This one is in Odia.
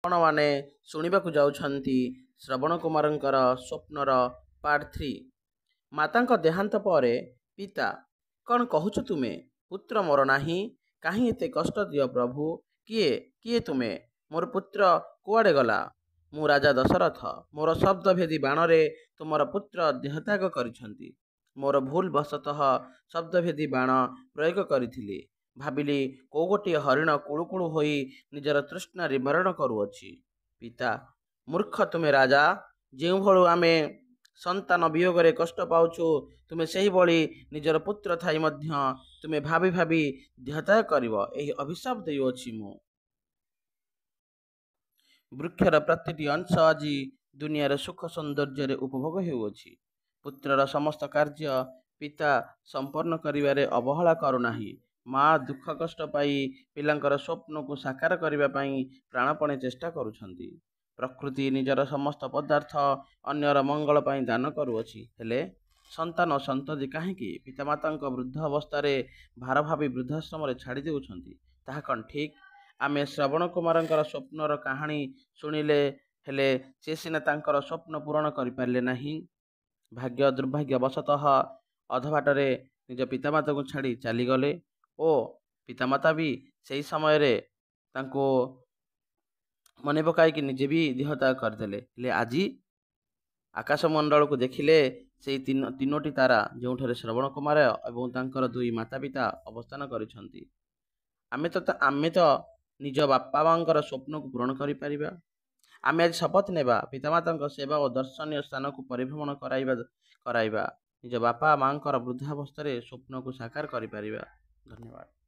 ଆପଣମାନେ ଶୁଣିବାକୁ ଯାଉଛନ୍ତି ଶ୍ରବଣ କୁମାରଙ୍କର ସ୍ୱପ୍ନର ପାର୍ଟ 3। ମାତାଙ୍କ ଦେହାନ୍ତ ପରେ ପିତା, କ'ଣ କହୁଛ ତୁମେ? ପୁତ୍ର ମୋର ନାହିଁ, କାହିଁ ଏତେ କଷ୍ଟ ଦିଅ ପ୍ରଭୁ? କିଏ କିଏ ତୁମେ? ମୋର ପୁତ୍ର କୁଆଡ଼େ ଗଲା? ମୁଁ ରାଜା ଦଶରଥ। ମୋର ଶବ୍ଦଭେଦୀ ବାଣରେ ତୁମର ପୁତ୍ର ଦେହତ୍ୟାଗ କରିଛନ୍ତି। ମୋର ଭୁଲ ବଶତଃ ଶବ୍ଦଭେଦୀ ବାଣ ପ୍ରୟୋଗ କରିଥିଲି। ଭାବିଲି କୋଉ ଗୋଟିଏ ହରିଣ କୁଳୁ କୁଳୁ ହୋଇ ନିଜର ତୃଷ୍ଣା ନିବାରଣ କରୁଅଛି। ପିତା, ମୂର୍ଖ ତୁମେ ରାଜା। ଯେଉଁଭଳି ଆମେ ସନ୍ତାନ ବିୟୋଗରେ କଷ୍ଟ ପାଉଛୁ, ତୁମେ ସେହିଭଳି ନିଜର ପୁତ୍ର ଥାଇ ମଧ୍ୟ ତୁମେ ଭାବି ଭାବି ଦେହତ୍ୟାଗ କରିବ, ଏହି ଅଭିଶାପ ଦେଉଅଛି ମୁଁ। ବୃକ୍ଷର ପ୍ରତିଟି ଅଂଶ ଆଜି ଦୁନିଆର ସୁଖ ସୌନ୍ଦର୍ଯ୍ୟରେ ଉପଭୋଗ ହେଉଅଛି। ପୁତ୍ରର ସମସ୍ତ କାର୍ଯ୍ୟ ପିତା ସମ୍ପନ୍ନ କରିବାରେ ଅବହେଳା କରୁନାହିଁ। ମା ଦୁଃଖ କଷ୍ଟ ପାଇ ପିଲାଙ୍କର ସ୍ୱପ୍ନକୁ ସାକାର କରିବା ପାଇଁ ପ୍ରାଣପଣେ ଚେଷ୍ଟା କରୁଛନ୍ତି। ପ୍ରକୃତି ନିଜର ସମସ୍ତ ପଦାର୍ଥ ଅନ୍ୟର ମଙ୍ଗଳ ପାଇଁ ଦାନ କରୁଅଛି। ହେଲେ ସନ୍ତାନ ସନ୍ତତି କାହିଁକି ପିତାମାତାଙ୍କ ବୃଦ୍ଧ ଅବସ୍ଥାରେ ଭାର ଭାବି ବୃଦ୍ଧାଶ୍ରମରେ ଛାଡ଼ି ଦେଉଛନ୍ତି? ତାହା କ'ଣ ଠିକ୍? ଆମେ ଶ୍ରବଣ କୁମାରଙ୍କର ସ୍ୱପ୍ନର କାହାଣୀ ଶୁଣିଲେ, ହେଲେ ସେ ସିନା ତାଙ୍କର ସ୍ୱପ୍ନ ପୂରଣ କରିପାରିଲେ ନାହିଁ। ଭାଗ୍ୟ ଦୁର୍ଭାଗ୍ୟବଶତଃ ଅଧବାଟରେ ନିଜ ପିତାମାତାଙ୍କୁ ଛାଡ଼ି ଚାଲିଗଲେ ଓ ପିତାମାତା ବି ସେହି ସମୟରେ ତାଙ୍କୁ ମନେ ପକାଇକି ନିଜେ ବି ଦେହତ୍ୟାଗ କରିଦେଲେ। ହେଲେ ଆଜି ଆକାଶମଣ୍ଡଳକୁ ଦେଖିଲେ ସେହି ତିନୋଟି ତାରା, ଯେଉଁଠାରେ ଶ୍ରବଣ କୁମାର ଏବଂ ତାଙ୍କର ଦୁଇ ମାତା ପିତା ଅବସ୍ଥାନ କରିଛନ୍ତି। ଆମେ ତ ନିଜ ବାପା ମାଙ୍କର ସ୍ୱପ୍ନକୁ ପୂରଣ କରିପାରିବା। ଆମେ ଆଜି ଶପଥ ନେବା, ପିତାମାତାଙ୍କ ସେବା ଓ ଦର୍ଶନୀୟ ସ୍ଥାନକୁ ପରିଭ୍ରମଣ କରାଇବା। ନିଜ ବାପା ମାଙ୍କର ବୃଦ୍ଧାବସ୍ଥାରେ ସ୍ୱପ୍ନକୁ ସାକାର କରିପାରିବା। ଧନ୍ୟବାଦ।